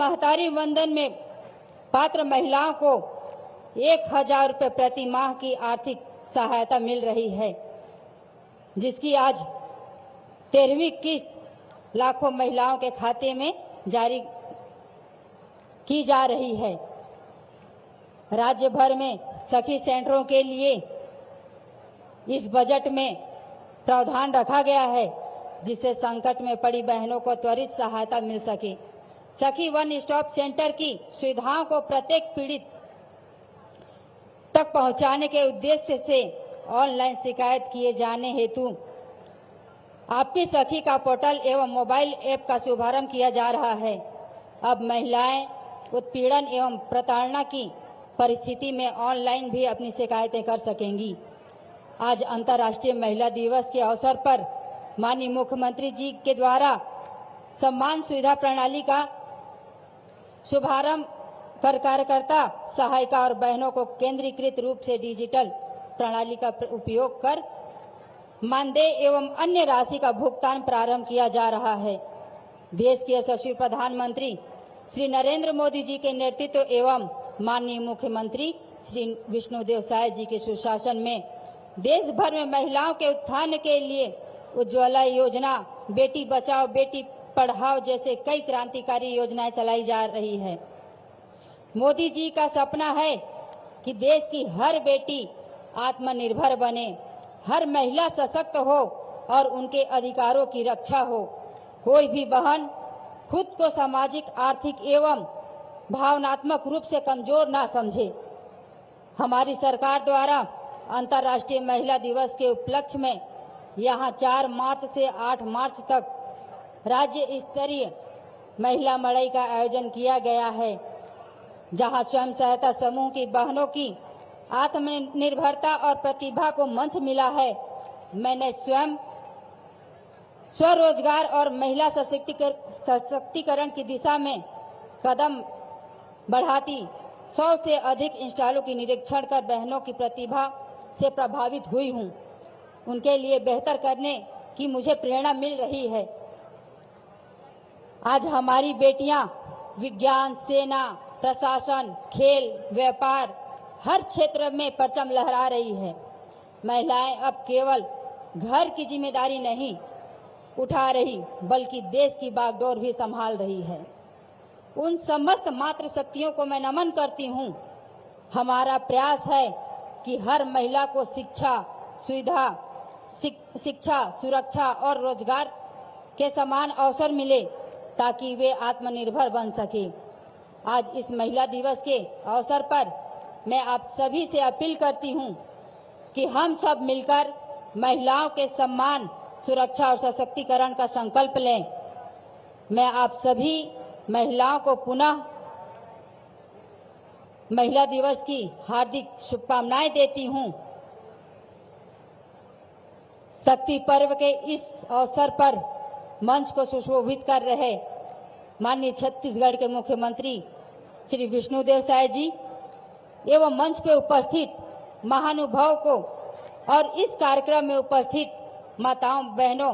महतारी वंदन में पात्र महिलाओं को 1000 रुपये प्रति माह की आर्थिक सहायता मिल रही है, जिसकी आज 13वीं किस्त लाखों महिलाओं के खाते में जारी की जा रही है। राज्य भर में सखी सेंटरों के लिए इस बजट में प्रावधान रखा गया है, जिससे संकट में पड़ी बहनों को त्वरित सहायता मिल सके। सखी वन स्टॉप सेंटर की सुविधाओं को प्रत्येक पीड़ित तक पहुंचाने के उद्देश्य से ऑनलाइन शिकायत किए जाने हेतु आपकी सखी का पोर्टल एवं मोबाइल ऐप का शुभारंभ किया जा रहा है। अब महिलाएं उत्पीड़न एवं प्रताड़ना की परिस्थिति में ऑनलाइन भी अपनी शिकायतें कर सकेंगी। आज अंतर्राष्ट्रीय महिला दिवस के अवसर पर माननीय मुख्यमंत्री जी के द्वारा सम्मान सुविधा प्रणाली का शुभारंभ कर कार्यकर्ता, सहायिका और बहनों को केंद्रीकृत रूप से डिजिटल प्रणाली का उपयोग कर मानदेय एवं अन्य राशि का भुगतान प्रारंभ किया जा रहा है। देश के यशस्वी प्रधानमंत्री श्री नरेंद्र मोदी जी के नेतृत्व एवं माननीय मुख्यमंत्री श्री विष्णुदेव साय जी के सुशासन में देश भर में महिलाओं के उत्थान के लिए उज्ज्वला योजना, बेटी बचाओ बेटी पढ़ाओ जैसे कई क्रांतिकारी योजनाएं चलाई जा रही है। मोदी जी का सपना है कि देश की हर बेटी आत्मनिर्भर बने, हर महिला सशक्त हो और उनके अधिकारों की रक्षा हो। कोई भी बहन खुद को सामाजिक, आर्थिक एवं भावनात्मक रूप से कमजोर ना समझे। हमारी सरकार द्वारा अंतर्राष्ट्रीय महिला दिवस के उपलक्ष्य में यहां 4 मार्च से 8 मार्च तक राज्य स्तरीय महिला मड़ई का आयोजन किया गया है, जहां स्वयं सहायता समूह की बहनों की आत्मनिर्भरता और प्रतिभा को मंच मिला है। मैंने स्वयं स्वरोजगार और महिला सशक्तिकरण की दिशा में कदम बढ़ाती 100 से अधिक इंस्टॉलों की निरीक्षण कर बहनों की प्रतिभा से प्रभावित हुई हूं। उनके लिए बेहतर करने की मुझे प्रेरणा मिल रही है। आज हमारी बेटियां विज्ञान, सेना, प्रशासन, खेल, व्यापार हर क्षेत्र में परचम लहरा रही है। महिलाएं अब केवल घर की जिम्मेदारी नहीं उठा रही, बल्कि देश की बागडोर भी संभाल रही है। उन समस्त मातृ शक्तियों को मैं नमन करती हूं। हमारा प्रयास है कि हर महिला को शिक्षा, सुरक्षा और रोजगार के समान अवसर मिले, ताकि वे आत्मनिर्भर बन सके। आज इस महिला दिवस के अवसर पर मैं आप सभी से अपील करती हूं कि हम सब मिलकर महिलाओं के सम्मान, सुरक्षा और सशक्तिकरण का संकल्प लें। मैं आप सभी महिलाओं को पुनः महिला दिवस की हार्दिक शुभकामनाएं देती हूं। शक्ति पर्व के इस अवसर पर मंच को सुशोभित कर रहे माननीय छत्तीसगढ़ के मुख्यमंत्री श्री विष्णुदेव साय जी एवं मंच पे उपस्थित महानुभाव को और इस कार्यक्रम में उपस्थित माताओं बहनों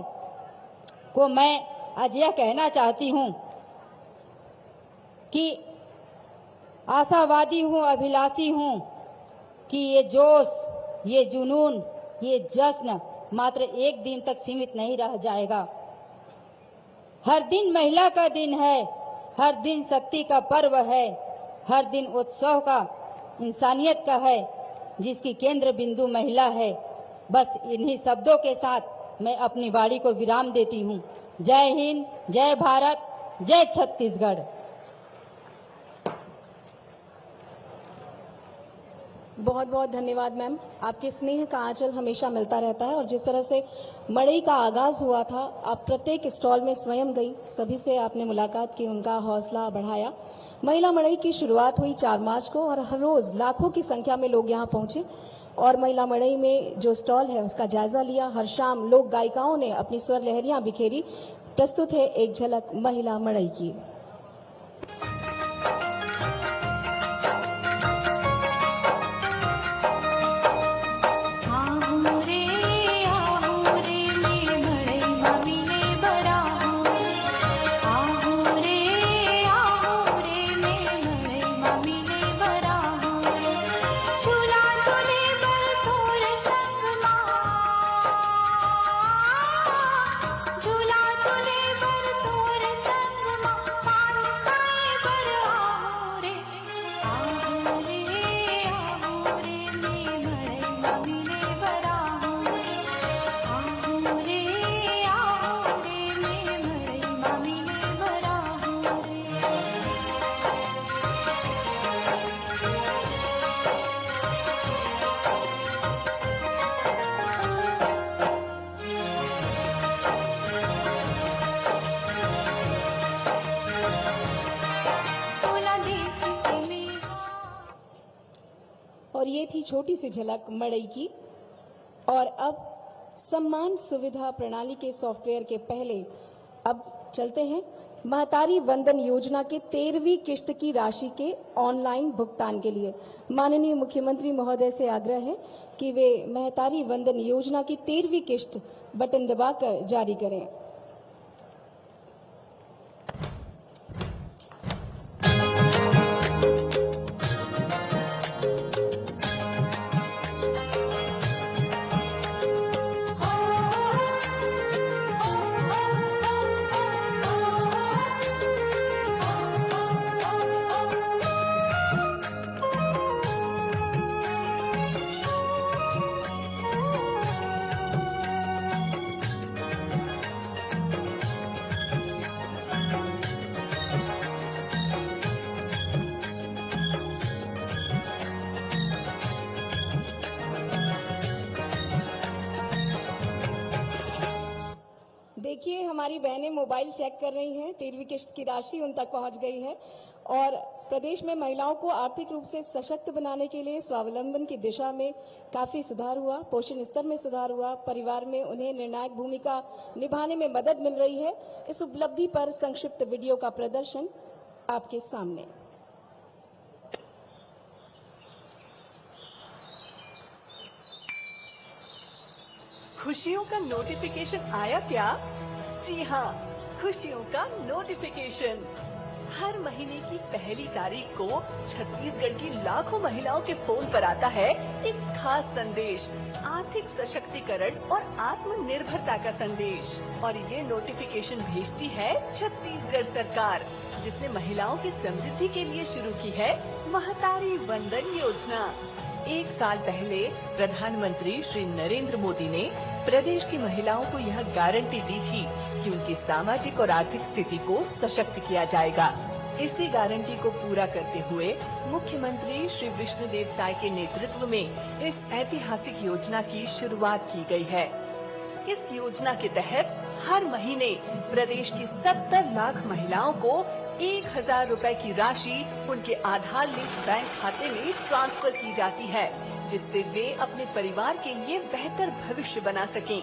को मैं आज यह कहना चाहती हूं कि आशावादी हूं, अभिलाषी हूं कि ये जोश, ये जुनून, ये जश्न मात्र एक दिन तक सीमित नहीं रह जाएगा। हर दिन महिला का दिन है, हर दिन शक्ति का पर्व है, हर दिन उत्सव का, इंसानियत का है, जिसकी केंद्र बिंदु महिला है। बस इन्हीं शब्दों के साथ मैं अपनी वाणी को विराम देती हूँ। जय हिंद, जय भारत, जय छत्तीसगढ़। बहुत बहुत धन्यवाद मैम। आपके स्नेह का आंचल हमेशा मिलता रहता है। और जिस तरह से मड़ई का आगाज हुआ था, आप प्रत्येक स्टॉल में स्वयं गई, सभी से आपने मुलाकात की, उनका हौसला बढ़ाया। महिला मड़ई की शुरुआत हुई 4 मार्च को और हर रोज लाखों की संख्या में लोग यहाँ पहुंचे और महिला मड़ई में जो स्टॉल है उसका जायजा लिया। हर शाम लोक गायिकाओं ने अपनी स्वर लहरियां बिखेरी। प्रस्तुत है एक झलक महिला मड़ई की। ये थी छोटी सी झलक मड़ई की। और अब सम्मान सुविधा प्रणाली के सॉफ्टवेयर के पहले अब चलते हैं महतारी वंदन योजना के 13वीं किश्त की राशि के ऑनलाइन भुगतान के लिए। माननीय मुख्यमंत्री महोदय से आग्रह है कि वे महतारी वंदन योजना की 13वीं किश्त बटन दबाकर जारी करें। देखिए, हमारी बहनें मोबाइल चेक कर रही हैं। 13वीं किश्त की राशि उन तक पहुंच गई है और प्रदेश में महिलाओं को आर्थिक रूप से सशक्त बनाने के लिए स्वावलंबन की दिशा में काफी सुधार हुआ, पोषण स्तर में सुधार हुआ, परिवार में उन्हें निर्णायक भूमिका निभाने में मदद मिल रही है। इस उपलब्धि पर संक्षिप्त वीडियो का प्रदर्शन आपके सामने। खुशियों का नोटिफिकेशन आया क्या? जी हाँ, खुशियों का नोटिफिकेशन। हर महीने की पहली तारीख को छत्तीसगढ़ की लाखों महिलाओं के फोन पर आता है एक खास संदेश, आर्थिक सशक्तिकरण और आत्मनिर्भरता का संदेश। और ये नोटिफिकेशन भेजती है छत्तीसगढ़ सरकार, जिसने महिलाओं की समृद्धि के लिए शुरू की है महतारी वंदन योजना। 1 साल पहले प्रधानमंत्री श्री नरेंद्र मोदी ने प्रदेश की महिलाओं को यह गारंटी दी थी कि उनकी सामाजिक और आर्थिक स्थिति को सशक्त किया जाएगा। इसी गारंटी को पूरा करते हुए मुख्यमंत्री श्री विष्णुदेव साय के नेतृत्व में इस ऐतिहासिक योजना की शुरुआत की गई है। इस योजना के तहत हर महीने प्रदेश की 70 लाख महिलाओं को 1000 रुपए की राशि उनके आधार लिंक बैंक खाते में ट्रांसफर की जाती है, जिससे वे अपने परिवार के लिए बेहतर भविष्य बना सकें।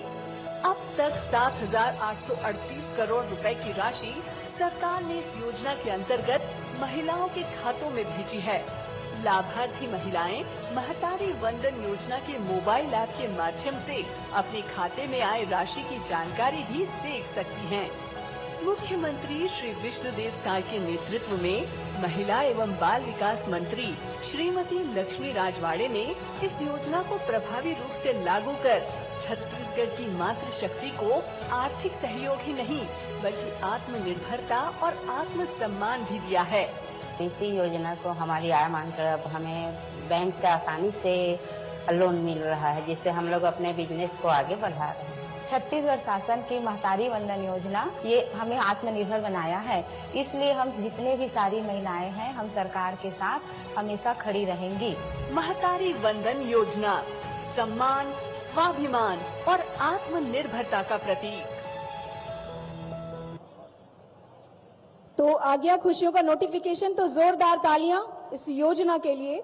अब तक 7,838 करोड़ रुपए की राशि सरकार ने इस योजना के अंतर्गत महिलाओं के खातों में भेजी है। लाभार्थी महिलाएं महतारी वंदन योजना के मोबाइल ऐप के माध्यम से अपने खाते में आए राशि की जानकारी भी देख सकती हैं। मुख्यमंत्री श्री विष्णुदेव साय के नेतृत्व में महिला एवं बाल विकास मंत्री श्रीमती लक्ष्मी राजवाड़े ने इस योजना को प्रभावी रूप से लागू कर छत्तीसगढ़ की मातृशक्ति को आर्थिक सहयोग ही नहीं बल्कि आत्मनिर्भरता और आत्मसम्मान भी दिया है। इसी योजना को हमारी आय मानकर अब हमें बैंक से आसानी से लोन मिल रहा है, जिससे हम लोग अपने बिजनेस को आगे बढ़ा रहे हैं। छत्तीसगढ़ शासन की महतारी वंदन योजना ये हमें आत्मनिर्भर बनाया है, इसलिए हम जितने भी सारी महिलाएं हैं हम सरकार के साथ हमेशा खड़ी रहेंगी। महतारी वंदन योजना सम्मान, स्वाभिमान और आत्मनिर्भरता का प्रतीक। तो आ गया खुशियों का नोटिफिकेशन, तो जोरदार तालियां इस योजना के लिए।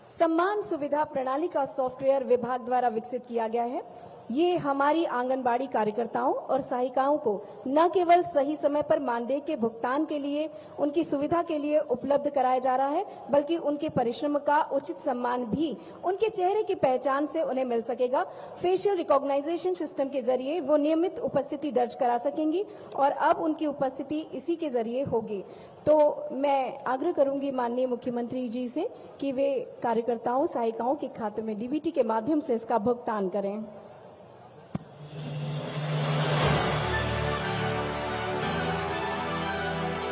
सम्मान सुविधा प्रणाली का सॉफ्टवेयर विभाग द्वारा विकसित किया गया है। ये हमारी आंगनबाड़ी कार्यकर्ताओं और सहायिकाओं को न केवल सही समय पर मानदेय के भुगतान के लिए, उनकी सुविधा के लिए उपलब्ध कराया जा रहा है, बल्कि उनके परिश्रम का उचित सम्मान भी उनके चेहरे की पहचान से उन्हें मिल सकेगा। फेशियल रिकॉग्नाइजेशन सिस्टम के जरिए वो नियमित उपस्थिति दर्ज करा सकेंगी और अब उनकी उपस्थिति इसी के जरिए होगी। तो मैं आग्रह करूंगी माननीय मुख्यमंत्री जी से कि वे कार्यकर्ताओं सहायिकाओं के खाते में डीबीटी के माध्यम से इसका भुगतान करें।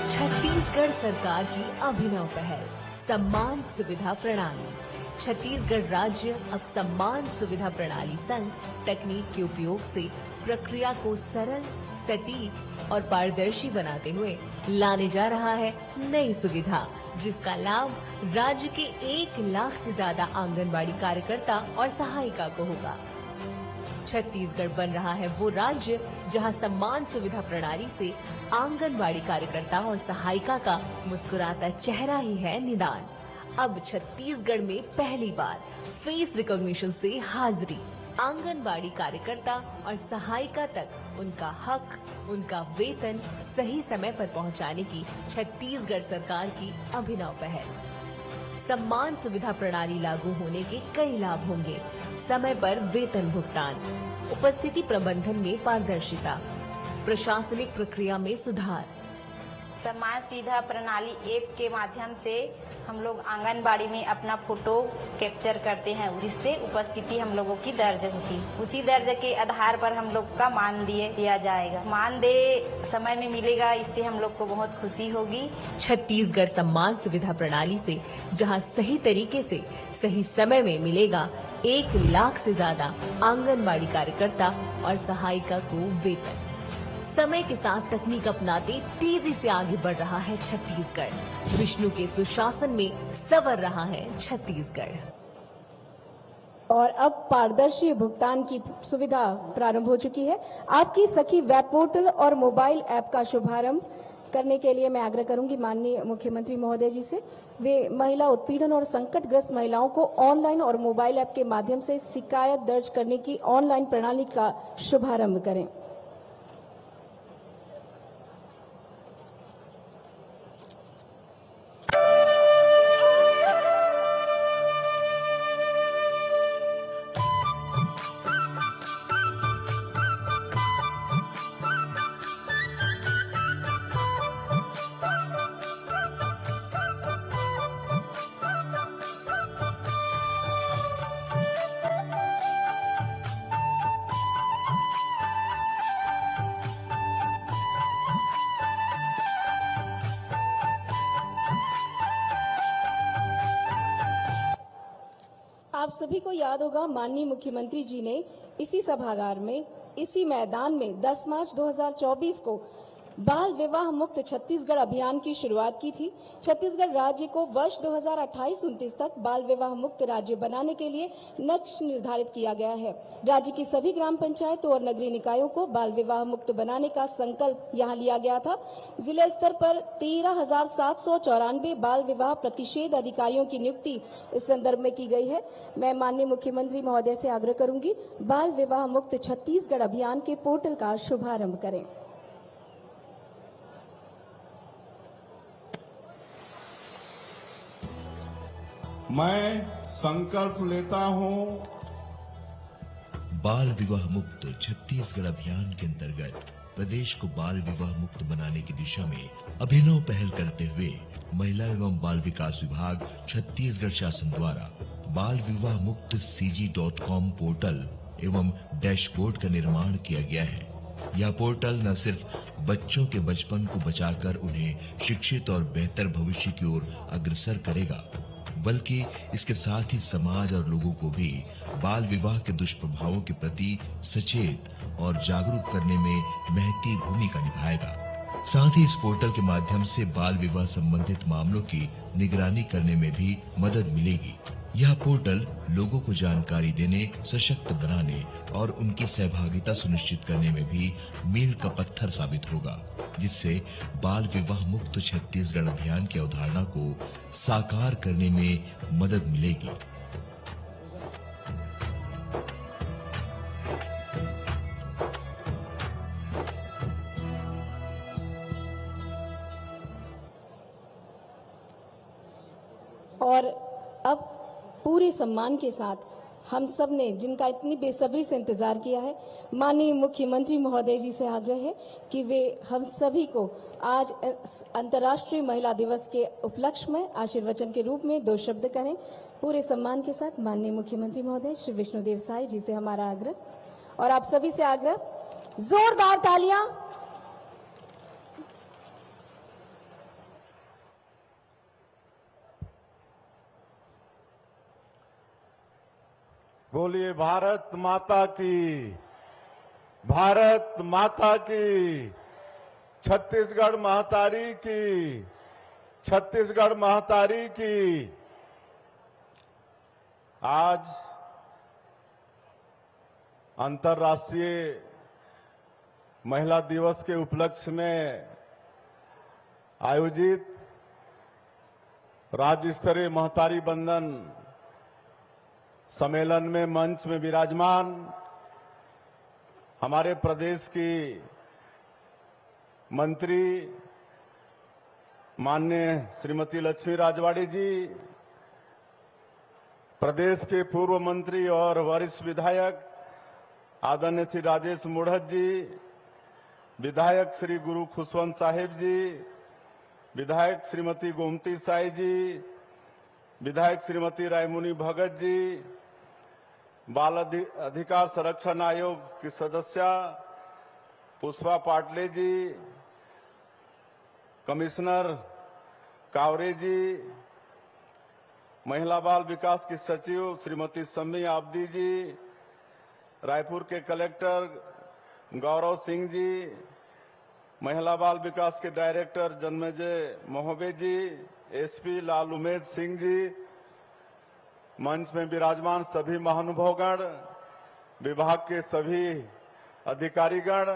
छत्तीसगढ़ सरकार की अभिनव पहल सम्मान सुविधा प्रणाली। छत्तीसगढ़ राज्य अब सम्मान सुविधा प्रणाली संग तकनीक के उपयोग से प्रक्रिया को सरल, सटीक और पारदर्शी बनाते हुए लाने जा रहा है नई सुविधा, जिसका लाभ राज्य के 1 लाख से ज्यादा आंगनबाड़ी कार्यकर्ता और सहायिका को होगा। छत्तीसगढ़ बन रहा है वो राज्य जहां सम्मान सुविधा प्रणाली से आंगनबाड़ी कार्यकर्ता और सहायिका का मुस्कुराता चेहरा ही है निदान। अब छत्तीसगढ़ में पहली बार फेस रिकॉग्निशन से हाजिरी। आंगनबाड़ी कार्यकर्ता और सहायिका तक उनका हक, उनका वेतन सही समय पर पहुंचाने की छत्तीसगढ़ सरकार की अभिनव पहल। सम्मान सुविधा प्रणाली लागू होने के कई लाभ होंगे। समय पर वेतन भुगतान, उपस्थिति प्रबंधन में पारदर्शिता, प्रशासनिक प्रक्रिया में सुधार। सम्मान सुविधा प्रणाली ऐप के माध्यम से हम लोग आंगनबाड़ी में अपना फोटो कैप्चर करते हैं, जिससे उपस्थिति हम लोगों की दर्ज होती। उसी दर्ज के आधार पर हम लोग का मानदेय दिया जाएगा। मानदेय समय में मिलेगा, इससे हम लोग को बहुत खुशी होगी। छत्तीसगढ़ सम्मान सुविधा प्रणाली से जहां सही तरीके से सही समय में मिलेगा 1 लाख से ज्यादा आंगनबाड़ी कार्यकर्ता और सहायिका को वेतन। समय के साथ तकनीक अपनाते तेजी से आगे बढ़ रहा है छत्तीसगढ़। विष्णु के सुशासन में संवर रहा है छत्तीसगढ़। और अब पारदर्शी भुगतान की सुविधा प्रारंभ हो चुकी है। आपकी सखी वेब पोर्टल और मोबाइल ऐप का शुभारंभ करने के लिए मैं आग्रह करूंगी माननीय मुख्यमंत्री महोदय जी से। वे महिला उत्पीड़न और संकटग्रस्त महिलाओं को ऑनलाइन और मोबाइल ऐप के माध्यम से शिकायत दर्ज करने की ऑनलाइन प्रणाली का शुभारंभ करें। आप सभी को याद होगा माननीय मुख्यमंत्री जी ने इसी सभागार में, इसी मैदान में 10 मार्च 2024 को बाल विवाह मुक्त छत्तीसगढ़ अभियान की शुरुआत की थी। छत्तीसगढ़ राज्य को वर्ष 2028-29 तक बाल विवाह मुक्त राज्य बनाने के लिए लक्ष्य निर्धारित किया गया है। राज्य की सभी ग्राम पंचायतों और नगरीय निकायों को बाल विवाह मुक्त बनाने का संकल्प यहां लिया गया था। जिला स्तर पर 13,794 बाल विवाह प्रतिषेध अधिकारियों की नियुक्ति इस संदर्भ में की गई है। मैं माननीय मुख्यमंत्री महोदय से आग्रह करूंगी, बाल विवाह मुक्त छत्तीसगढ़ अभियान के पोर्टल का शुभारंभ करें। मैं संकल्प लेता हूं, बाल विवाह मुक्त छत्तीसगढ़ अभियान के अंतर्गत प्रदेश को बाल विवाह मुक्त बनाने की दिशा में अभिनव पहल करते हुए महिला एवं बाल विकास विभाग छत्तीसगढ़ शासन द्वारा बाल विवाह मुक्त CG.com पोर्टल एवं डैशबोर्ड का निर्माण किया गया है। यह पोर्टल न सिर्फ बच्चों के बचपन को बचाकर उन्हें शिक्षित और बेहतर भविष्य की ओर अग्रसर करेगा, बल्कि इसके साथ ही समाज और लोगों को भी बाल विवाह के दुष्प्रभावों के प्रति सचेत और जागरूक करने में महती भूमिका निभाएगा। साथ ही इस पोर्टल के माध्यम से बाल विवाह संबंधित मामलों की निगरानी करने में भी मदद मिलेगी। यह पोर्टल लोगों को जानकारी देने, सशक्त बनाने और उनकी सहभागिता सुनिश्चित करने में भी मील का पत्थर साबित होगा, जिससे बाल विवाह मुक्त छत्तीसगढ़ अभियान की अवधारणा को साकार करने में मदद मिलेगी। और अब पूरे सम्मान के साथ हम सब ने, जिनका इतनी बेसब्री से इंतजार किया है, माननीय मुख्यमंत्री महोदय जी से आग्रह है कि वे हम सभी को आज अंतर्राष्ट्रीय महिला दिवस के उपलक्ष्य में आशीर्वचन के रूप में 2 शब्द कहें। पूरे सम्मान के साथ माननीय मुख्यमंत्री महोदय श्री विष्णुदेव साय जी से हमारा आग्रह, और आप सभी से आग्रह, जोरदार तालियां। बोलिए भारत माता की, भारत माता की, छत्तीसगढ़ महतारी की, छत्तीसगढ़ महतारी की। आज अंतर्राष्ट्रीय महिला दिवस के उपलक्ष्य में आयोजित राज्य स्तरीय महतारी बंधन सम्मेलन में मंच में विराजमान हमारे प्रदेश की मंत्री माननीय श्रीमती लक्ष्मी राजवाड़ी जी, प्रदेश के पूर्व मंत्री और वरिष्ठ विधायक आदरणीय श्री राजेश मुढ़त जी, विधायक श्री गुरु खुशवंत साहिब जी, विधायक श्रीमती गोमती साई जी, विधायक श्रीमती रायमुनी भगत जी, बाल अधिकार संरक्षण आयोग की सदस्या पुष्पा पाटले जी, कमिश्नर कावरे जी, महिला बाल विकास की सचिव श्रीमती सम्मी आबदी जी, रायपुर के कलेक्टर गौरव सिंह जी, महिला बाल विकास के डायरेक्टर जन्मेजय मोहबे जी, एसपी लाल उमेश सिंह जी, मंच में विराजमान सभी महानुभावगण, विभाग के सभी अधिकारीगण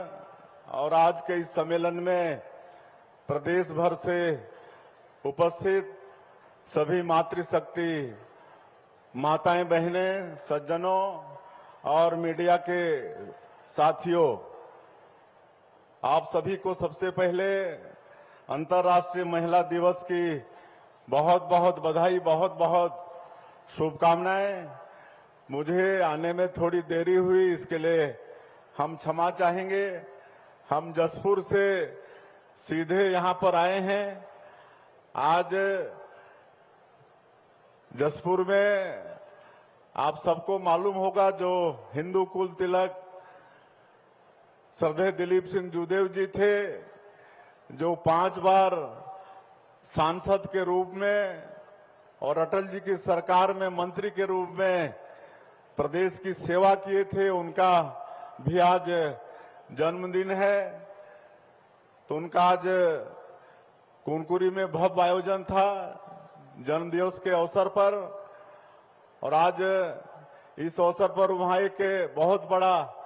और आज के इस सम्मेलन में प्रदेश भर से उपस्थित सभी मातृशक्ति माताएं बहनें, सज्जनों और मीडिया के साथियों, आप सभी को सबसे पहले अंतर्राष्ट्रीय महिला दिवस की बहुत बहुत बधाई, बहुत बहुत शुभकामनाएं। मुझे आने में थोड़ी देरी हुई, इसके लिए हम क्षमा चाहेंगे। हम जसपुर से सीधे यहां पर आए हैं। आज जसपुर में आप सबको मालूम होगा, जो हिंदू कुल तिलक श्रद्धेय दिलीप सिंह जूदेव जी थे, जो 5 बार सांसद के रूप में और अटल जी की सरकार में मंत्री के रूप में प्रदेश की सेवा किए थे, उनका भी आज जन्मदिन है। तो उनका आज कुनकुरी में भव्य आयोजन था जन्मदिवस के अवसर पर, और आज इस अवसर पर वहां एक बहुत बड़ा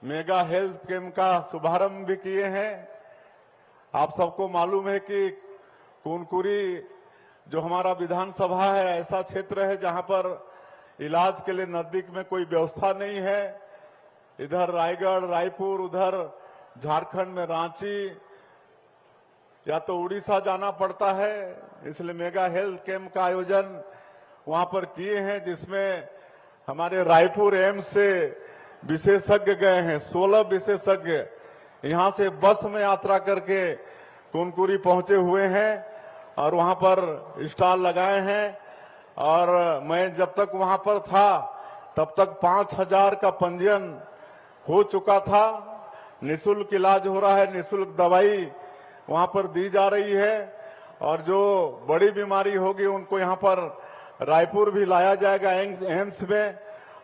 मेगा हेल्थ कैंप का शुभारंभ भी किए हैं। आप सबको मालूम है कि कुनकुरी जो हमारा विधानसभा है, ऐसा क्षेत्र है जहां पर इलाज के लिए नजदीक में कोई व्यवस्था नहीं है। इधर रायगढ़, रायपुर, उधर झारखंड में रांची या तो उड़ीसा जाना पड़ता है, इसलिए मेगा हेल्थ कैंप का आयोजन वहां पर किए हैं, जिसमें हमारे रायपुर एम्स से विशेषज्ञ गए हैं। 16 विशेषज्ञ यहां से बस में यात्रा करके कुनकुरी पहुंचे हुए हैं और वहां पर स्टॉल लगाए हैं। और मैं जब तक वहां पर था तब तक 5000 का पंजीयन हो चुका था। निःशुल्क इलाज हो रहा है, निःशुल्क दवाई वहां पर दी जा रही है, और जो बड़ी बीमारी होगी उनको यहां पर रायपुर भी लाया जाएगा एम्स में,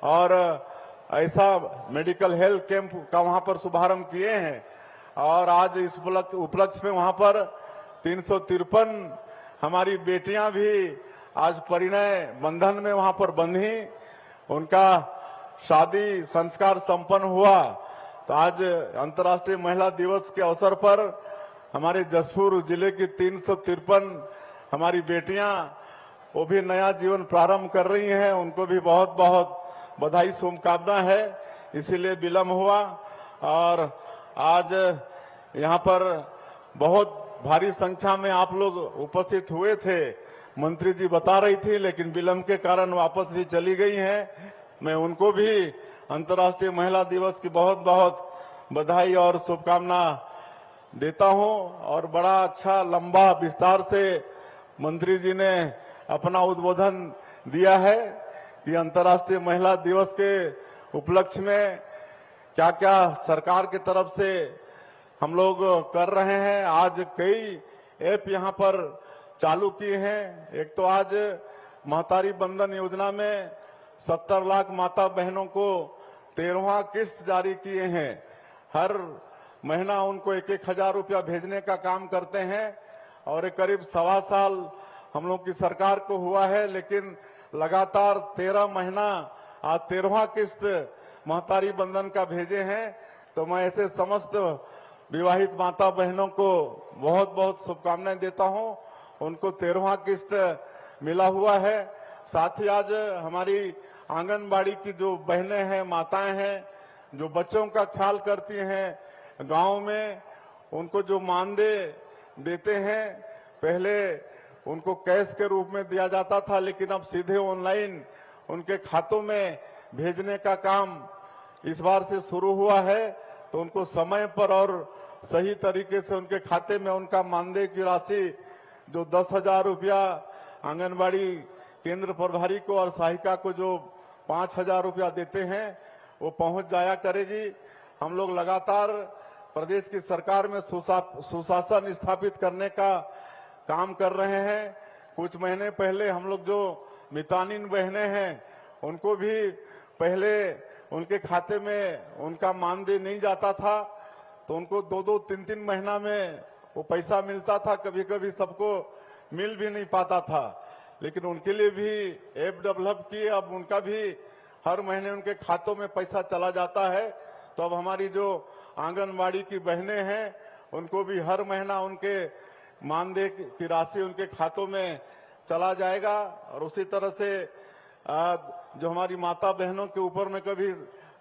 और ऐसा मेडिकल हेल्थ कैंप का वहां पर शुभारंभ किए हैं। और आज इस उपलक्ष्य में वहां पर 353 हमारी बेटियां भी आज परिणय बंधन में वहां पर बंधी, उनका शादी संस्कार संपन्न हुआ। तो आज अंतर्राष्ट्रीय महिला दिवस के अवसर पर हमारे जसपुर जिले की 353 हमारी बेटियां वो भी नया जीवन प्रारंभ कर रही हैं, उनको भी बहुत बहुत बधाई शुभकामना है। इसीलिए विलम्ब हुआ, और आज यहाँ पर बहुत भारी संख्या में आप लोग उपस्थित हुए थे, मंत्री जी बता रही थी, लेकिन विलम्ब के कारण वापस भी चली गई हैं। मैं उनको भी अंतर्राष्ट्रीय महिला दिवस की बहुत बहुत बधाई और शुभकामना देता हूं। और बड़ा अच्छा लंबा विस्तार से मंत्री जी ने अपना उद्बोधन दिया है कि अंतर्राष्ट्रीय महिला दिवस के उपलक्ष्य में क्या क्या सरकार की तरफ से हम लोग कर रहे हैं। आज कई ऐप यहां पर चालू किए हैं। एक तो आज महतारी बंधन योजना में 70 लाख माता बहनों को 13वां किस्त जारी किए हैं। हर महीना उनको 1-1 हजार रुपया भेजने का काम करते हैं, और करीब 1.25 साल हम लोग की सरकार को हुआ है, लेकिन लगातार 13 महीना आज 13वां किस्त महतारी बंधन का भेजे हैं। तो मैं ऐसे समस्त विवाहित माता बहनों को बहुत बहुत शुभकामनाएं देता हूं। उनको 13वां किस्त मिला हुआ है। साथ ही आज हमारी आंगनबाड़ी की जो बहनें हैं, माताएं हैं, जो बच्चों का ख्याल करती हैं गांव में, उनको जो मानदेय देते हैं, पहले उनको कैश के रूप में दिया जाता था, लेकिन अब सीधे ऑनलाइन उनके खातों में भेजने का काम इस बार से शुरू हुआ है। तो उनको समय पर और सही तरीके से उनके खाते में उनका मानदेय की राशि जो 10,000 रुपया आंगनबाड़ी केंद्र प्रभारी को और सहायिका को जो 5,000 रुपया देते हैं वो पहुंच जाया करेगी। हम लोग लगातार प्रदेश की सरकार में सुशासन स्थापित करने का काम कर रहे हैं। कुछ महीने पहले हम लोग जो मितानिन बहनें हैं उनको भी पहले उनके खाते में उनका मानदेय नहीं जाता था, तो उनको 2-2, 3-3 महीना में वो पैसा मिलता था, कभी कभी सबको मिल भी नहीं पाता था। लेकिन उनके लिए भी ऐप डेवलप किए, अब उनका भी हर महीने उनके खातों में पैसा चला जाता है। तो अब हमारी जो आंगनबाड़ी की बहनें हैं उनको भी हर महीना उनके मानदेय की राशि उनके खातों में चला जाएगा। और उसी तरह से जो हमारी माता बहनों के ऊपर में कभी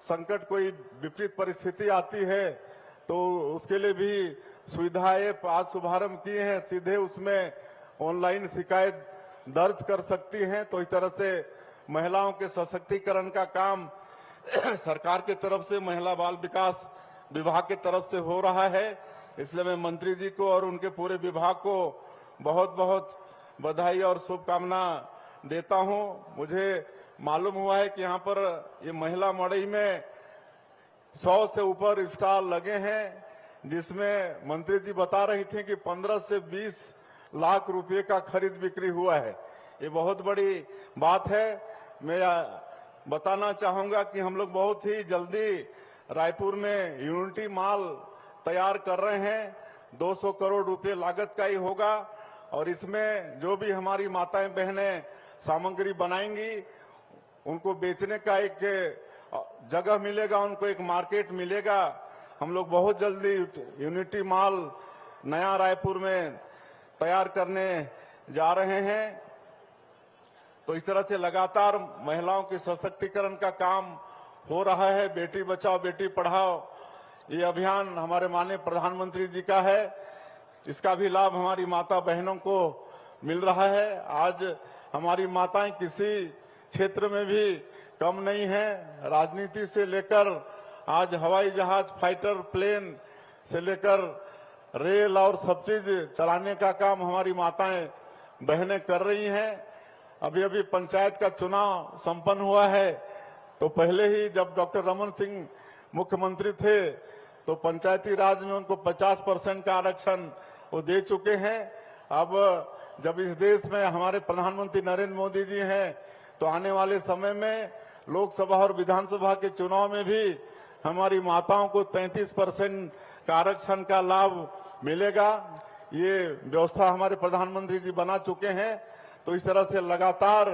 संकट, कोई विपरीत परिस्थिति आती है तो उसके लिए भी सुविधाएं आज शुभारंभ किए हैं, सीधे उसमें ऑनलाइन शिकायत दर्ज कर सकती हैं। तो इस तरह से महिलाओं के सशक्तिकरण का काम सरकार की तरफ से महिला बाल विकास विभाग की तरफ से हो रहा है। इसलिए मैं मंत्री जी को और उनके पूरे विभाग को बहुत बहुत बधाई और शुभकामना देता हूं। मुझे मालूम हुआ है कि यहाँ पर ये महिला मड़ई में 100 से ऊपर स्टॉल लगे हैं, जिसमें मंत्री जी बता रही थी कि 15 से 20 लाख रुपए का खरीद बिक्री हुआ है। ये बहुत बड़ी बात है। मैं बताना चाहूंगा कि हम लोग बहुत ही जल्दी रायपुर में यूनिटी मॉल तैयार कर रहे हैं। 200 करोड़ रुपए लागत का ही होगा और इसमें जो भी हमारी माताएं बहनें सामग्री बनाएंगी उनको बेचने का एक जगह मिलेगा, उनको एक मार्केट मिलेगा। हम लोग बहुत जल्दी यूनिटी मॉल नया रायपुर में तैयार करने जा रहे हैं। तो इस तरह से लगातार महिलाओं के सशक्तिकरण का काम हो रहा है। बेटी बचाओ बेटी पढ़ाओ ये अभियान हमारे माननीय प्रधानमंत्री जी का है। इसका भी लाभ हमारी माता बहनों को मिल रहा है। आज हमारी माताएं किसी क्षेत्र में भी कम नहीं है। राजनीति से लेकर आज हवाई जहाज, फाइटर प्लेन से लेकर रेल और सब चीज चलाने का काम हमारी माताएं बहनें कर रही हैं। अभी अभी पंचायत का चुनाव संपन्न हुआ है, तो पहले ही जब डॉक्टर रमन सिंह मुख्यमंत्री थे तो पंचायती राज में उनको 50% का आरक्षण वो दे चुके हैं। अब जब इस देश में हमारे प्रधानमंत्री नरेंद्र मोदी जी हैं तो आने वाले समय में लोकसभा और विधानसभा के चुनाव में भी हमारी माताओं को 33% का आरक्षण का लाभ मिलेगा। ये व्यवस्था हमारे प्रधानमंत्री जी बना चुके हैं। तो इस तरह से लगातार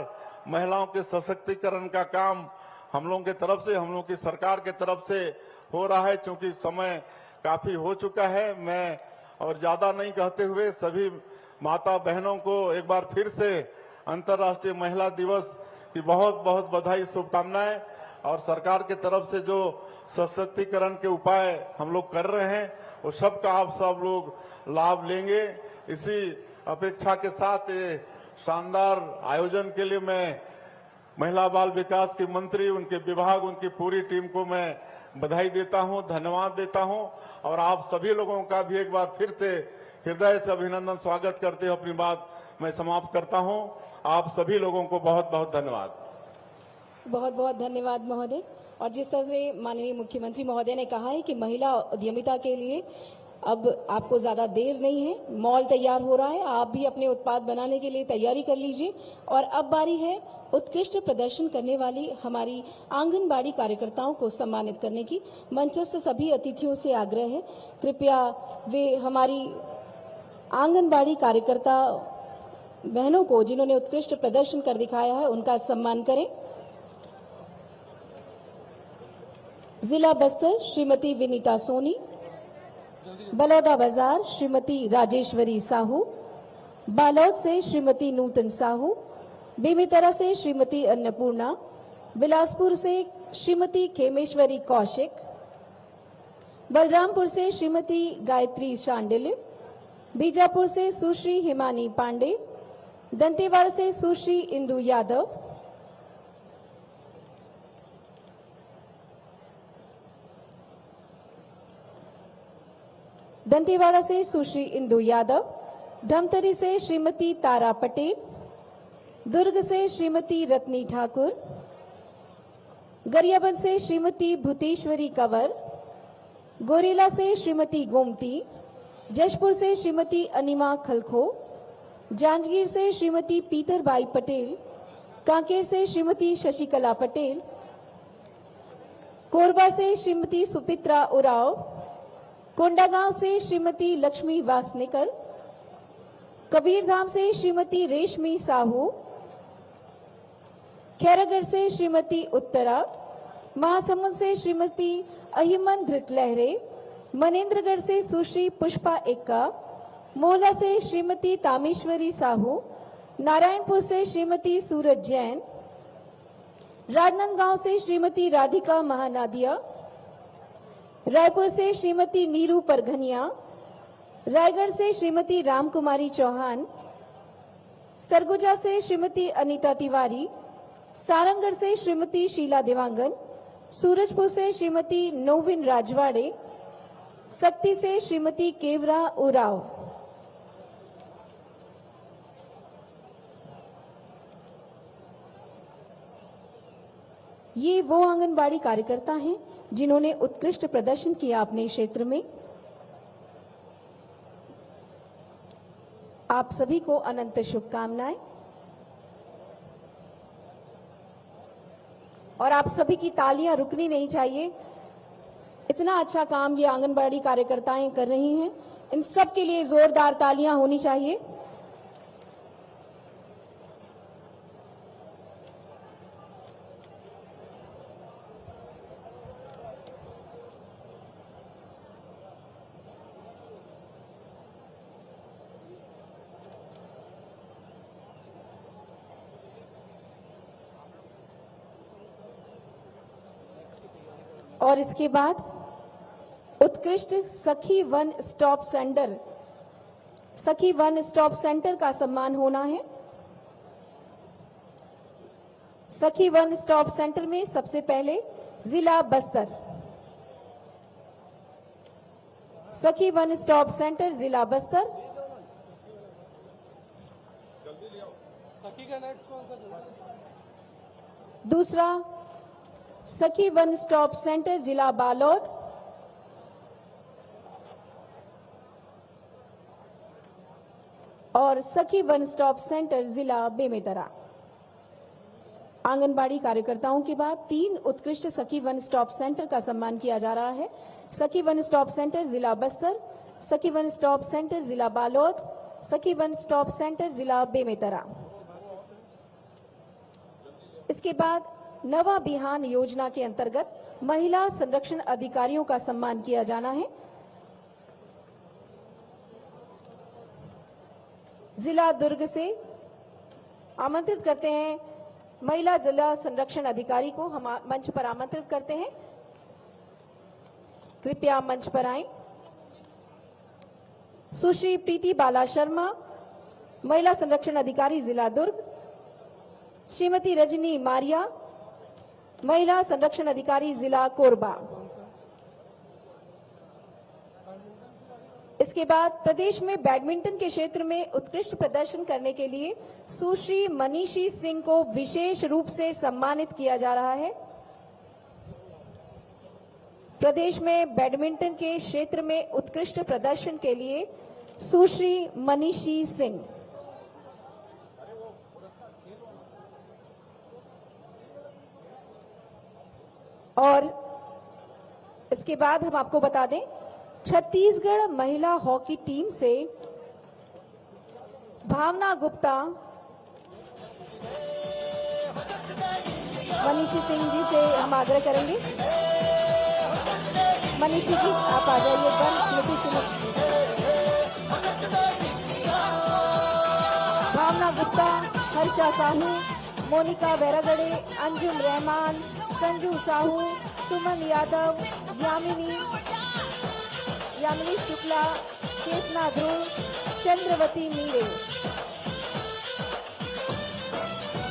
महिलाओं के सशक्तिकरण का काम हम लोगों की तरफ से, हम लोगों की सरकार की तरफ से हो रहा है। क्योंकि समय काफी हो चुका है, मैं और ज्यादा नहीं कहते हुए सभी माता बहनों को एक बार फिर से अंतर्राष्ट्रीय महिला दिवस की बहुत बहुत बधाई, शुभकामनाएं। और सरकार की तरफ से जो सशक्तिकरण के उपाय हम लोग कर रहे हैं वो सबका आप सब लोग लाभ लेंगे। इसी अपेक्षा के साथ ये शानदार आयोजन के लिए मैं महिला बाल विकास की मंत्री, उनके विभाग, उनकी पूरी टीम को मैं बधाई देता हूं, धन्यवाद देता हूं। और आप सभी लोगों का भी एक बार फिर से हृदय से अभिनंदन, स्वागत करते हुए अपनी बात मैं समाप्त करता हूं। आप सभी लोगों को बहुत बहुत धन्यवाद। बहुत बहुत धन्यवाद महोदय। और जिस तरह से माननीय मुख्यमंत्री महोदय ने कहा है कि महिला उद्यमिता के लिए अब आपको ज्यादा देर नहीं है, मॉल तैयार हो रहा है, आप भी अपने उत्पाद बनाने के लिए तैयारी कर लीजिए। और अब बारी है उत्कृष्ट प्रदर्शन करने वाली हमारी आंगनबाड़ी कार्यकर्ताओं को सम्मानित करने की। मंचस्थ सभी अतिथियों से आग्रह है, कृपया वे हमारी आंगनबाड़ी कार्यकर्ता बहनों को जिन्होंने उत्कृष्ट प्रदर्शन कर दिखाया है उनका सम्मान करें। जिला बस्तर श्रीमती विनीता सोनी, बलौदा बाजार श्रीमती राजेश्वरी साहू, बालोद से श्रीमती नूतन साहू, बेमेतरा से श्रीमती अन्नपूर्णा, बिलासपुर से श्रीमती खेमेश्वरी कौशिक, बलरामपुर से श्रीमती गायत्री शांडिल्य, बीजापुर से सुश्री हिमानी पांडे, दंतेवाड़ा से सुश्री इंदु यादव, दंतेवाड़ा से सुश्री इंदु यादव, धमतरी से श्रीमती तारा पटेल, दुर्ग से श्रीमती रत्नी ठाकुर, गरियाबंद से श्रीमती भूतेश्वरी कंवर, गोरेला से श्रीमती गोमती, जशपुर से श्रीमती अनिमा खलखो, जांजगीर से श्रीमती पीतरबाई पटेल, कांकेर से श्रीमती शशिकला पटेल, कोरबा से श्रीमती सुपित्रा उराव, कोंडागांव से श्रीमती लक्ष्मी वासनेकर, कबीरधाम से श्रीमती रेशमी साहू, खैरागढ़ से श्रीमती उत्तरा, महासमुंद से श्रीमती अहिमन धृतलहरे, मनेन्द्रगढ़ से सुश्री पुष्पा एक्का, मोहला से श्रीमती तामेश्वरी साहू, नारायणपुर से श्रीमती सूरज जैन, राजनांदगांव से श्रीमती राधिका महानादिया, रायपुर से श्रीमती नीरू परघनिया, रायगढ़ से श्रीमती रामकुमारी चौहान, सरगुजा से श्रीमती अनीता तिवारी, सारंगढ़ से श्रीमती शीला देवांगन, सूरजपुर से श्रीमती नोविन राजवाड़े, सक्ती से श्रीमती केवरा उराव। ये वो आंगनबाड़ी कार्यकर्ता हैं जिन्होंने उत्कृष्ट प्रदर्शन किया अपने क्षेत्र में। आप सभी को अनंत शुभकामनाएं और आप सभी की तालियां रुकनी नहीं चाहिए। इतना अच्छा काम ये आंगनबाड़ी कार्यकर्ताएं कर रही हैं, इन सब के लिए जोरदार तालियां होनी चाहिए। और इसके बाद उत्कृष्ट सखी वन स्टॉप सेंटर का सम्मान होना है। सखी वन स्टॉप सेंटर में सबसे पहले जिला बस्तर, सखी वन स्टॉप सेंटर जिला बस्तर। दूसरा सखी वन स्टॉप सेंटर जिला बालोद, और सखी वन स्टॉप सेंटर जिला बेमेतरा। आंगनबाड़ी कार्यकर्ताओं के बाद 3 उत्कृष्ट सखी वन स्टॉप सेंटर का सम्मान किया जा रहा है। सखी वन स्टॉप सेंटर जिला बस्तर, सखी वन स्टॉप सेंटर जिला बालोद, सखी वन स्टॉप सेंटर जिला बेमेतरा। इसके बाद नवा बिहान योजना के अंतर्गत महिला संरक्षण अधिकारियों का सम्मान किया जाना है। जिला दुर्ग से आमंत्रित करते हैं महिला जिला संरक्षण अधिकारी को, हम मंच पर आमंत्रित करते हैं। कृपया मंच पर आएं। सुश्री प्रीति बाला शर्मा, महिला संरक्षण अधिकारी जिला दुर्ग। श्रीमती रजनी मारिया, महिला संरक्षण अधिकारी जिला कोरबा। इसके बाद प्रदेश में बैडमिंटन के क्षेत्र में उत्कृष्ट प्रदर्शन करने के लिए सुश्री मनीषी सिंह को विशेष रूप से सम्मानित किया जा रहा है। प्रदेश में बैडमिंटन के क्षेत्र में उत्कृष्ट प्रदर्शन के लिए सुश्री मनीषी सिंह। और इसके बाद हम आपको बता दें, छत्तीसगढ़ महिला हॉकी टीम से भावना गुप्ता मनीषी सिंह जी से हम आग्रह करेंगे। मनीषी जी आप आ जाइए एक बार स्मृति चिन्ह। गुप्ता, हर्षा साहू, मोनिका बैरागड़े, अंजुम रहमान, संजू साहू, सुमन यादव, यामिनी शुक्ला, चेतना ध्रुव, चंद्रवती मीरे।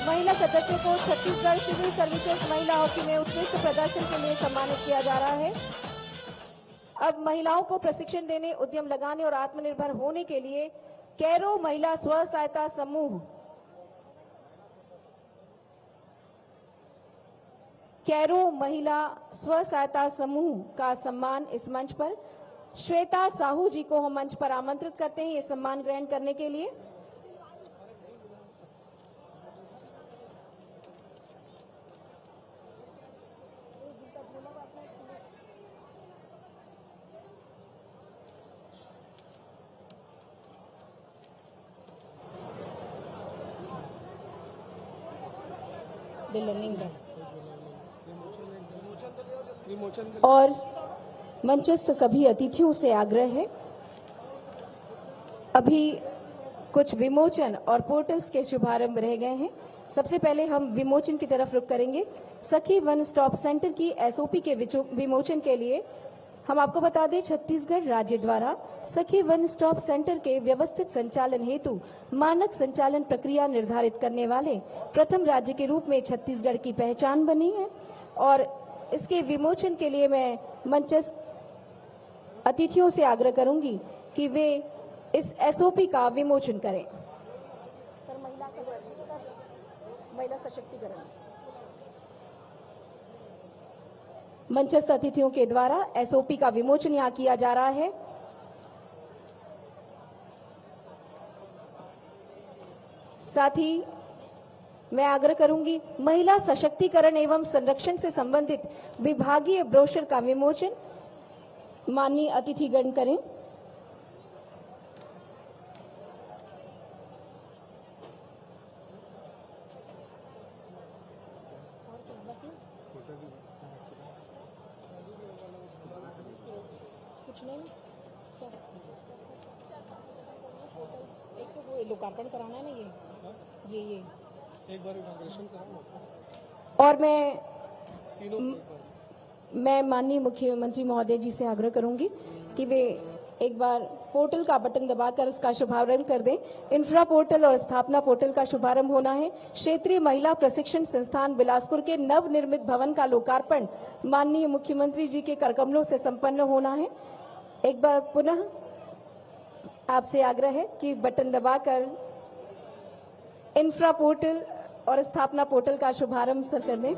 महिला सदस्यों को छत्तीसगढ़ सिविल सर्विसेज महिला हॉकी में उत्कृष्ट प्रदर्शन के लिए सम्मानित किया जा रहा है। अब महिलाओं को प्रशिक्षण देने, उद्यम लगाने और आत्मनिर्भर होने के लिए कैरो महिला स्व सहायता समूह का सम्मान इस मंच पर श्वेता साहू जी को हम मंच पर आमंत्रित करते हैं ये सम्मान ग्रहण करने के लिए। और मंचस्थ सभी अतिथियों से आग्रह है, अभी कुछ विमोचन और पोर्टल्स के शुभारंभ रह गए हैं। सबसे पहले हम विमोचन की तरफ रुख करेंगे। सखी वन स्टॉप सेंटर की एसओपी के विमोचन के लिए हम आपको बता दें, छत्तीसगढ़ राज्य द्वारा सखी वन स्टॉप सेंटर के व्यवस्थित संचालन हेतु मानक संचालन प्रक्रिया निर्धारित करने वाले प्रथम राज्य के रूप में छत्तीसगढ़ की पहचान बनी है और इसके विमोचन के लिए मैं मंचस्थ अतिथियों से आग्रह करूंगी कि वे इस एसओपी का विमोचन करें। सर, महिला सशक्तिकरण मंचस्थ अतिथियों के द्वारा एसओपी का विमोचन यहां किया जा रहा है। साथ ही मैं आग्रह करूंगी, महिला सशक्तिकरण एवं संरक्षण से संबंधित विभागीय ब्रोशर का विमोचन माननीय अतिथिगण करें। कुछ नहीं सर, एक तो वो लोकार्पण कराना है ना, ये एक बार इनॉग्रेशन कराओ। और मैं माननीय मुख्यमंत्री महोदय जी से आग्रह करूंगी कि वे एक बार पोर्टल का बटन दबाकर इसका शुभारंभ कर दें। इंफ्रा पोर्टल और स्थापना पोर्टल का शुभारंभ होना है। क्षेत्रीय महिला प्रशिक्षण संस्थान बिलासपुर के नवनिर्मित भवन का लोकार्पण माननीय मुख्यमंत्री जी के करकमलों से संपन्न होना है। एक बार पुनः आपसे आग्रह है कि बटन दबाकर इंफ्रा पोर्टल और स्थापना पोर्टल का शुभारंभ सर कर दें।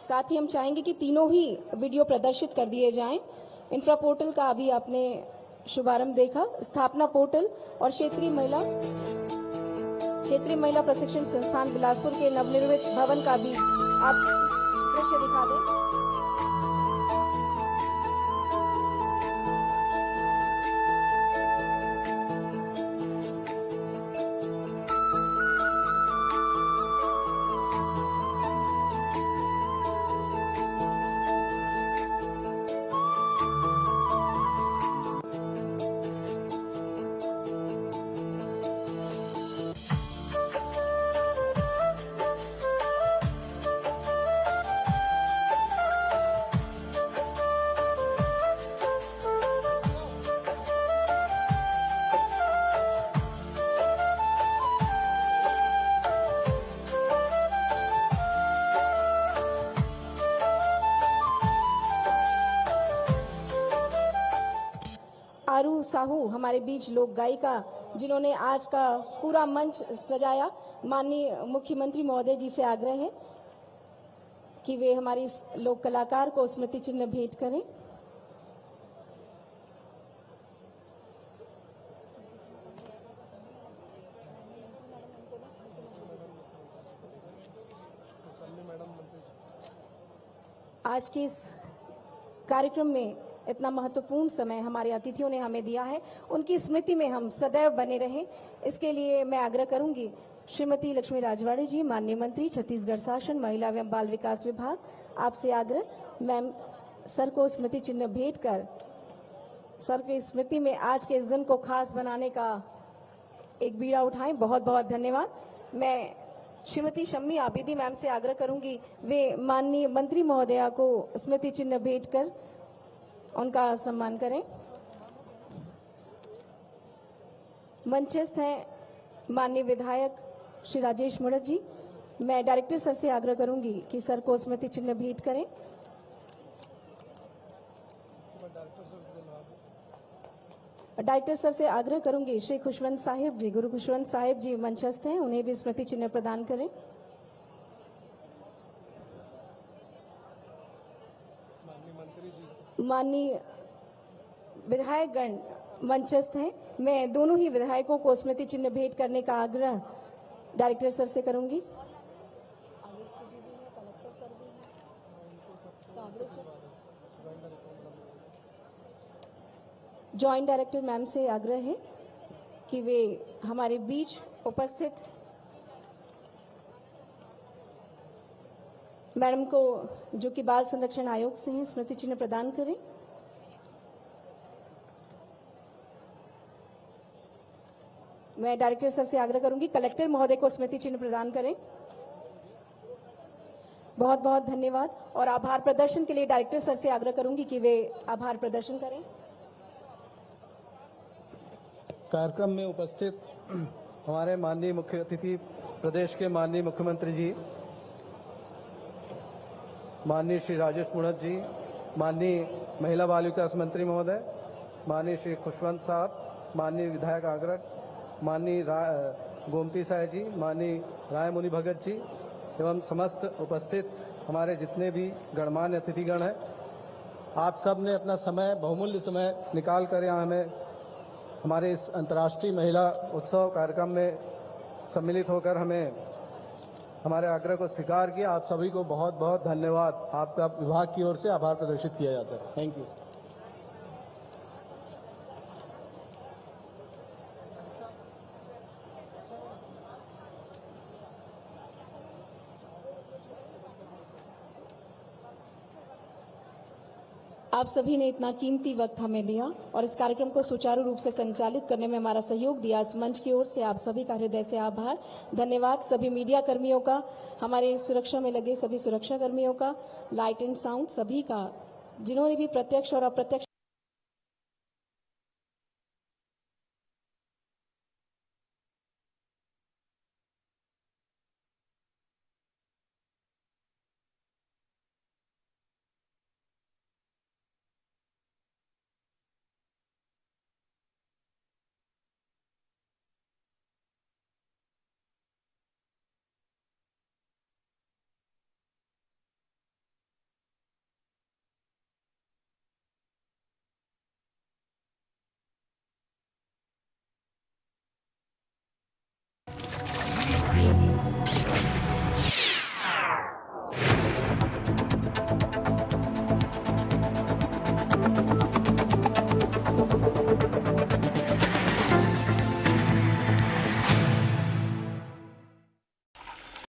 साथ ही हम चाहेंगे कि तीनों ही वीडियो प्रदर्शित कर दिए जाएं। इंफ्रा पोर्टल का अभी आपने शुभारंभ देखा, स्थापना पोर्टल और क्षेत्रीय महिला प्रशिक्षण संस्थान बिलासपुर के नवनिर्मित भवन का भी आप दृश्य दिखा दें। आरू साहू हमारे बीच लोक गायिका, जिन्होंने आज का पूरा मंच सजाया, माननीय मुख्यमंत्री महोदय जी से आग्रह है कि वे हमारी इस लोक कलाकार को स्मृति चिन्ह भेंट करें। आज के इस कार्यक्रम में इतना महत्वपूर्ण समय हमारे अतिथियों ने हमें दिया है, उनकी स्मृति में हम सदैव बने रहें, इसके लिए मैं आग्रह करूंगी श्रीमती लक्ष्मी राजवाड़े जी, माननीय मंत्री छत्तीसगढ़ शासन महिला एवं बाल विकास विभाग, आपसे आग्रह, मैम सर को स्मृति चिन्ह भेंट कर सर की स्मृति में आज के इस दिन को खास बनाने का एक बीड़ा उठाएं। बहुत बहुत धन्यवाद। मैं श्रीमती शम्मी आबिदी मैम से आग्रह करूंगी वे माननीय मंत्री महोदया को स्मृति चिन्ह भेंट कर उनका सम्मान करें। मंचस्थ हैं माननीय विधायक श्री राजेश मुड़त जी। मैं डायरेक्टर सर से आग्रह करूंगी कि सर को स्मृति चिन्ह भेंट करें। डायरेक्टर सर से आग्रह करूंगी श्री खुशवंत साहिब जी, गुरु खुशवंत साहिब जी मंचस्थ हैं, उन्हें भी स्मृति चिन्ह प्रदान करें। माननीय विधायकगण मंचस्थ हैं, मैं दोनों ही विधायकों को स्मृति चिन्ह भेंट करने का आग्रह डायरेक्टर सर से करूंगी। जॉइंट डायरेक्टर मैम से आग्रह है कि वे हमारे बीच उपस्थित मैडम को, जो कि बाल संरक्षण आयोग से हैं, स्मृति चिन्ह प्रदान करें। मैं डायरेक्टर सर से आग्रह करूंगी कलेक्टर महोदय को स्मृति चिन्ह प्रदान करें। बहुत बहुत धन्यवाद। और आभार प्रदर्शन के लिए डायरेक्टर सर से आग्रह करूंगी कि वे आभार प्रदर्शन करें। कार्यक्रम में उपस्थित हमारे माननीय मुख्य अतिथि प्रदेश के माननीय मुख्यमंत्री जी, माननीय श्री राजेश मुड़त जी, माननीय महिला बाल विकास मंत्री महोदय, माननीय श्री खुशवंत साहब, माननीय विधायक आगरट, माननीय गोमती साय जी, माननीय राय मुनि भगत जी एवं समस्त उपस्थित हमारे जितने भी गणमान्य अतिथिगण हैं, आप सब ने अपना समय, बहुमूल्य समय निकाल कर यहाँ हमें हमारे इस अंतर्राष्ट्रीय महिला उत्सव कार्यक्रम में सम्मिलित होकर हमें हमारे आग्रह को स्वीकार किया। आप सभी को बहुत बहुत धन्यवाद। आपका विभाग की ओर से आभार प्रदर्शित किया जाता है। Thank you. आप सभी ने इतना कीमती वक्त हमें दिया और इस कार्यक्रम को सुचारू रूप से संचालित करने में हमारा सहयोग दिया। इस मंच की ओर से आप सभी का हृदय से आभार, धन्यवाद। सभी मीडिया कर्मियों का, हमारे सुरक्षा में लगे सभी सुरक्षा कर्मियों का, लाइट एंड साउंड सभी का, जिन्होंने भी प्रत्यक्ष और अप्रत्यक्ष